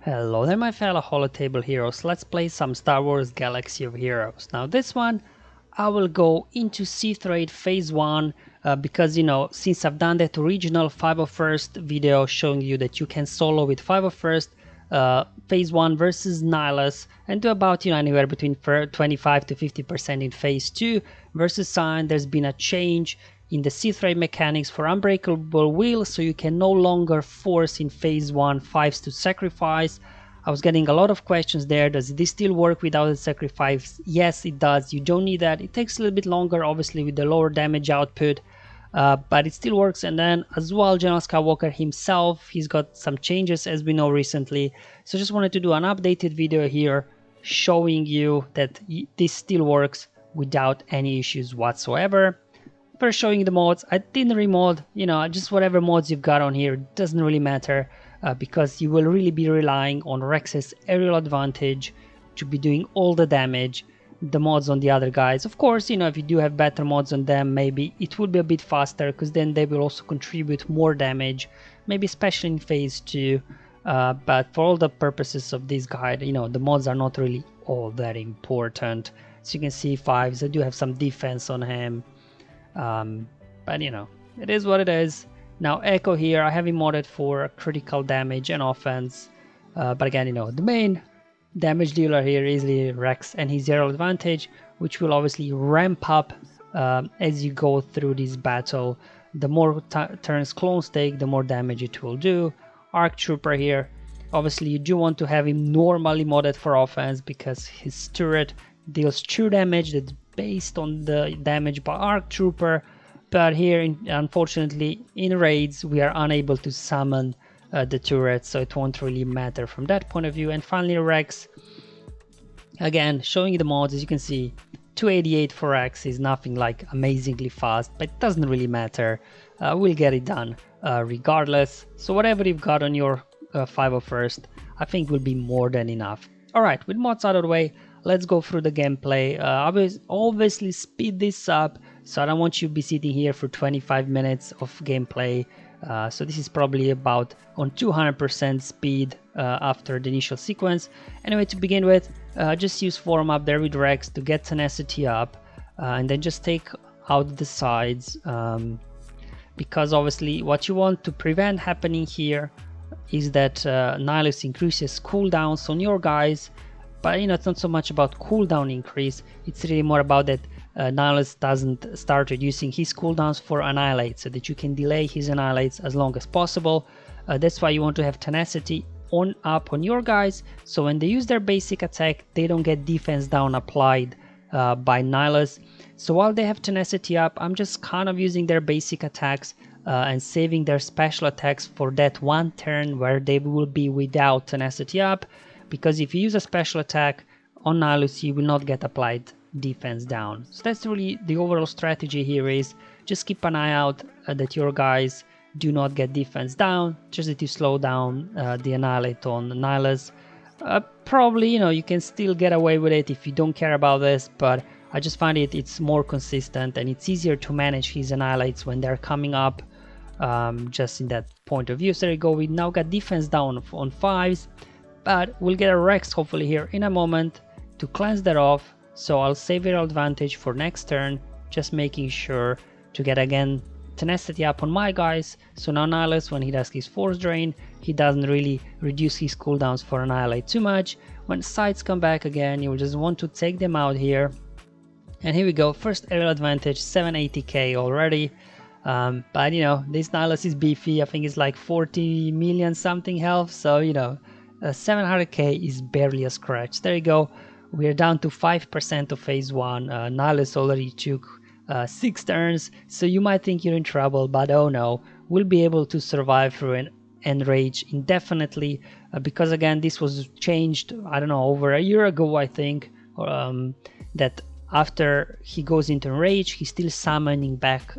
Hello there my fellow holotable heroes, let's play some Star Wars Galaxy of Heroes. Now this one I will go into Sith Raid Phase 1 because since I've done that original 501st video showing you that you can solo with 501st Phase 1 versus Nihilus and do about anywhere between 25 to 50% in Phase 2 versus Sign. There's been a change in the Sith Raid mechanics for Unbreakable Will, so you can no longer force in Phase 1 5s to sacrifice. I was getting a lot of questions there. Does this still work without the sacrifice? Yes, it does. You don't need that. It takes a little bit longer, obviously, with the lower damage output, but it still works. And then as well, General Skywalker himself, he's got some changes as we know recently. So just wanted to do an updated video here showing you that this still works without any issues whatsoever. First showing the mods. I didn't remod, just whatever mods you've got on here, doesn't really matter because you will really be relying on Rex's aerial advantage to be doing all the damage. The mods on the other guys, of course, if you do have better mods on them, maybe it would be a bit faster because then they will also contribute more damage, maybe especially in Phase 2. But for all the purposes of this guide, the mods are not really all that important. So you can see 5s, I do have some defense on him. But it is what it is. Now Echo here, I have him modded for critical damage and offense, but again, the main damage dealer here is Rex and his aerial advantage, which will obviously ramp up as you go through this battle. The more turns clones take, the more damage it will do. Arc Trooper here, obviously you do want to have him normally modded for offense because his turret deals true damage that's based on the damage by Arc Trooper, but here unfortunately in raids we are unable to summon the turret, so it won't really matter from that point of view. And finally Rex, again showing you the mods. As you can see, 288 for Rex is nothing like amazingly fast, but it doesn't really matter. We'll get it done regardless, so whatever you've got on your 501st I think will be more than enough. Alright, with mods out of the way, let's go through the gameplay. Obviously speed this up, so I don't want you to be sitting here for 25 minutes of gameplay. So this is probably about on 200% speed after the initial sequence. Anyway, to begin with, just use form up there with Rex to get tenacity up, and then just take out the sides, because obviously what you want to prevent happening here is that Nihilus increases cooldowns on your guys. But it's not so much about cooldown increase, it's really more about that Nihilus doesn't start reducing his cooldowns for Annihilate, so that you can delay his Annihilates as long as possible. That's why you want to have tenacity up on your guys, so when they use their basic attack they don't get defense down applied by Nihilus. So while they have tenacity up, I'm just kind of using their basic attacks and saving their special attacks for that one turn where they will be without tenacity up. Because if you use a special attack on Nihilus, you will not get applied defense down. So that's really the overall strategy here, is just keep an eye out that your guys do not get defense down, just that you slow down the Annihilate on Nihilus. Probably, you can still get away with it if you don't care about this, but I just find it's more consistent and it's easier to manage his Annihilates when they're coming up, just in that point of view. So there you go, we now got defense down on 5s. But we'll get a Rex hopefully here in a moment to cleanse that off, so I'll save your advantage for next turn, just making sure to get again tenacity up on my guys. So now Nihilus, when he does his force drain, he doesn't really reduce his cooldowns for Annihilate too much. When sides come back again, you will just want to take them out here. And here we go, first aerial advantage, 780k already. But this Nihilus is beefy, I think it's like 40 million something health, so 700k is barely a scratch. There you go, we are down to 5% of Phase 1. Nihilus already took 6 turns, so you might think you're in trouble, but oh no, we'll be able to survive through an enrage indefinitely, because again this was changed, I don't know, over a year ago I think, that after he goes into enrage he's still summoning back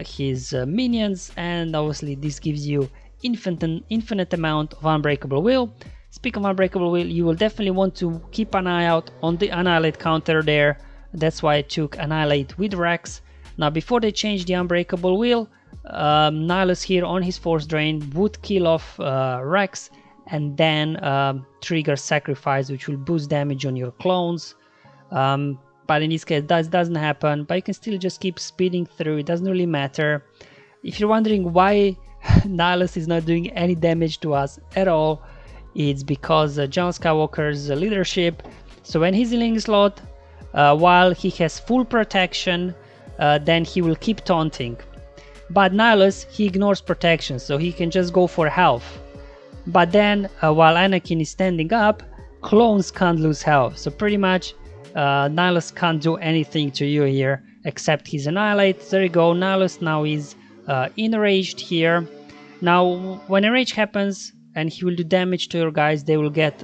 his minions, and obviously this gives you infinite amount of Unbreakable Will. Speaking of Unbreakable Will, you will definitely want to keep an eye out on the Annihilate counter there. That's why I took Annihilate with Rex. Now before they change the Unbreakable Will, Nihilus here on his force drain would kill off Rex and then trigger sacrifice, which will boost damage on your clones. But in this case that doesn't happen, but you can still just keep speeding through, it doesn't really matter. If you're wondering why Nihilus is not doing any damage to us at all, it's because General Skywalker's leadership. So when he's in healing slot, while he has full protection, then he will keep taunting. But Nihilus, he ignores protection, so he can just go for health. But then while Anakin is standing up, clones can't lose health, so pretty much Nihilus can't do anything to you here except his annihilate. There you go, Nihilus now is enraged here. Now when a rage happens and he will do damage to your guys, they will get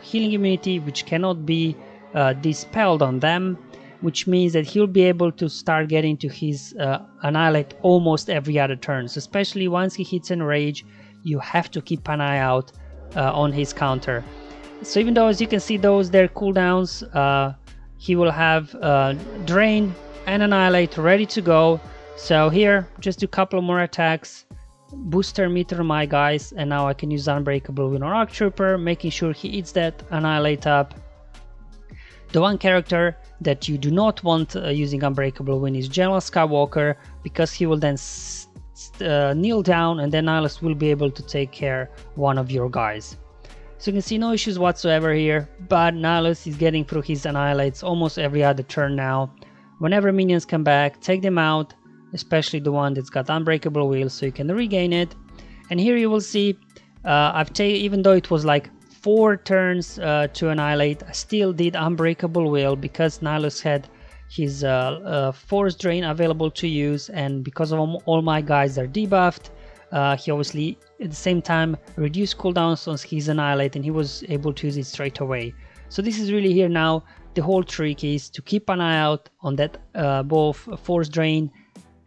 healing immunity, which cannot be dispelled on them, which means that he'll be able to start getting to his annihilate almost every other turn. So especially once he hits enrage, you have to keep an eye out on his counter. So even though, as you can see, those their cooldowns, he will have drain and annihilate ready to go. So here, just do a couple more attacks, booster meter my guys, and now I can use Unbreakable Will on Arc Trooper, making sure he eats that annihilate up. The one character that you do not want using Unbreakable Win is General Skywalker, because he will then kneel down and then Nihilus will be able to take care one of your guys. So you can see no issues whatsoever here, but Nihilus is getting through his annihilates almost every other turn now. Whenever minions come back, take them out, especially the one that's got Unbreakable Will, so you can regain it. And here you will see, even though it was like 4 turns to annihilate, I still did Unbreakable Will because Nihilus had his Force Drain available to use, and because of all my guys are debuffed, he obviously at the same time reduced cooldowns on his annihilate and he was able to use it straight away. So this is really here now, the whole trick is to keep an eye out on that both Force Drain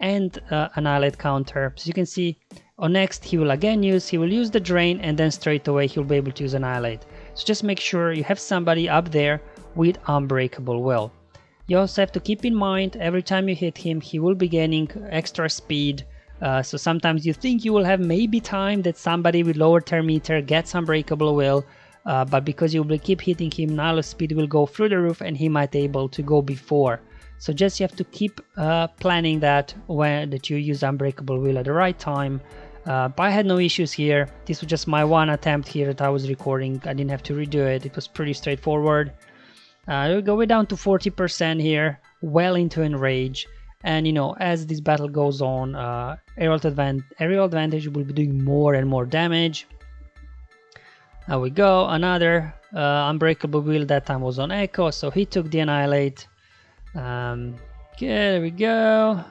and annihilate counter. So you can see on next he will use the drain, and then straight away he'll be able to use annihilate. So just make sure you have somebody up there with Unbreakable Will. You also have to keep in mind every time you hit him he will be gaining extra speed. So sometimes you think you will have maybe time that somebody with lower turn meter gets Unbreakable Will, but because you will keep hitting him, Nihilus speed will go through the roof and he might be able to go before. So just you have to keep planning that you use Unbreakable Will at the right time. But I had no issues here. This was just my one attempt here that I was recording. I didn't have to redo it. It was pretty straightforward. We'll go way down to 40% here, well into enrage. And you know, as this battle goes on, aerial advantage will be doing more and more damage. There we go, another Unbreakable Will. That time was on Echo, so he took the annihilate. Okay, there we go.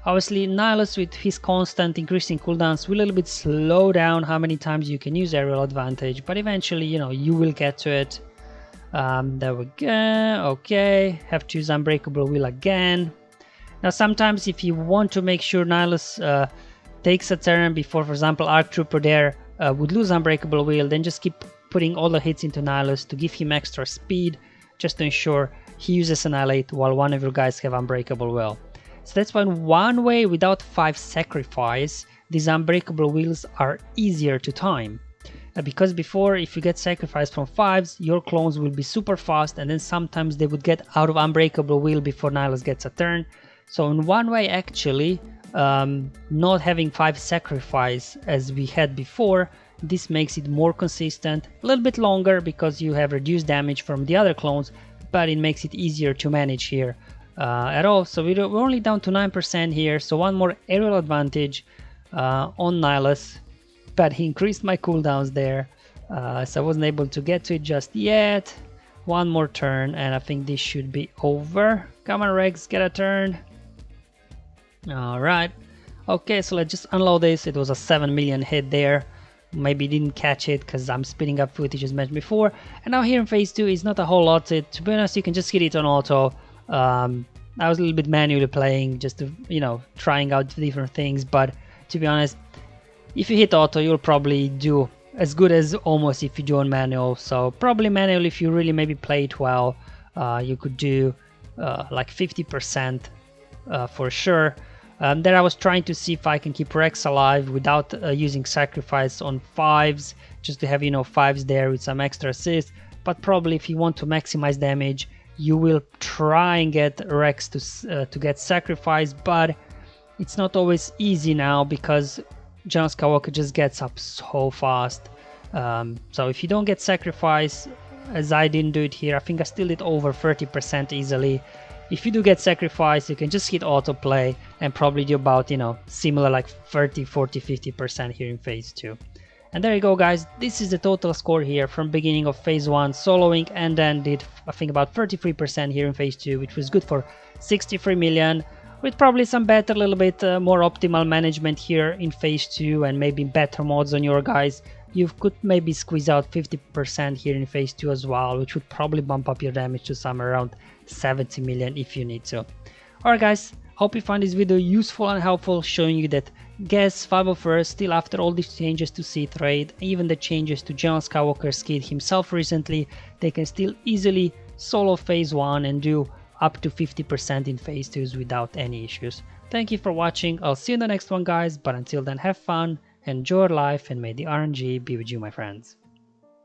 Obviously Nihilus with his constant increasing cooldowns will a little bit slow down how many times you can use aerial advantage, but eventually, you know, you will get to it. There we go. Okay, have to use Unbreakable Will again. Now sometimes if you want to make sure Nihilus takes a turn before, for example, Arc Trooper there would lose Unbreakable Will, then just keep putting all the hits into Nihilus to give him extra speed, just to ensure he uses Annihilate while one of your guys have Unbreakable Will. So that's one way. Without 5 sacrifice, these Unbreakable Wills are easier to time. Because before, if you get sacrificed from 5s, your clones will be super fast, and then sometimes they would get out of Unbreakable Will before Nihilus gets a turn. So in one way, actually, not having 5 sacrifice as we had before, this makes it more consistent, a little bit longer because you have reduced damage from the other clones, but it makes it easier to manage here at all. So we're only down to 9% here, so one more aerial advantage on Nihilus, but he increased my cooldowns there, so I wasn't able to get to it just yet. One more turn and I think this should be over. Come on Rex, get a turn. Alright, okay, so let's just unload this. It was a 7 million hit there. Maybe didn't catch it because I'm speeding up footage as mentioned before. And now here in phase 2 is not a whole lot. To be honest, you can just hit it on auto. I was a little bit manually playing just to, you know, trying out different things, but to be honest, if you hit auto you'll probably do as good as almost if you do on manual. So probably manual, if you really maybe play it well, you could do like 50% for sure. There I was trying to see if I can keep Rex alive without using sacrifice on 5s, just to have, you know, 5s there with some extra assist. But probably if you want to maximize damage, you will try and get Rex to get sacrifice, but it's not always easy now because General Skywalker just gets up so fast. So if you don't get sacrifice, as I didn't do it here, I think I still did over 30% easily. If you do get sacrifice, you can just hit autoplay and probably do about, you know, similar like 30, 40, 50% here in phase 2. And there you go, guys. This is the total score here from beginning of phase 1 soloing, and then did I think about 33% here in phase 2, which was good for 63 million. With probably some better, little bit more optimal management here in phase 2 and maybe better mods on your guys, you could maybe squeeze out 50% here in phase 2 as well, which would probably bump up your damage to somewhere around 70 million if you need to. Alright guys, hope you find this video useful and helpful, showing you that Guess 501st, still after all these changes to Sith raid, even the changes to General Skywalker's kid himself recently, they can still easily solo phase 1 and do up to 50% in phase 2s without any issues. Thank you for watching, I'll see you in the next one guys, but until then have fun, enjoy life, and may the RNG be with you my friends.